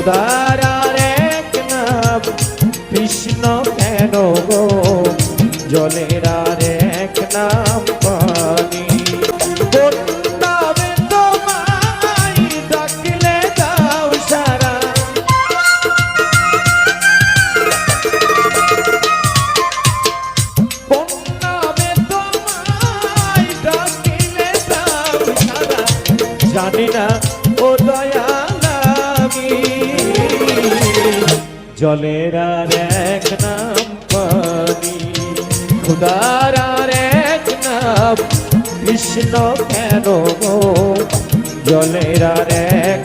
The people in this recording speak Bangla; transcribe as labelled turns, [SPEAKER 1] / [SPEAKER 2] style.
[SPEAKER 1] খোদার আর এক নাম কৃষ্ণ কেন গো, জলের আর এক নাম পানি। কোন নামে তোমায় ডাকলে দাও সারা, কোন নামে তোমায় ডাকলে দাও সারা, জানি না ও দয়াল আমি। জলের আর এক নাম পানি, খোদার আর এক নাম কৃষ্ণ কেন গো, জলের আর এক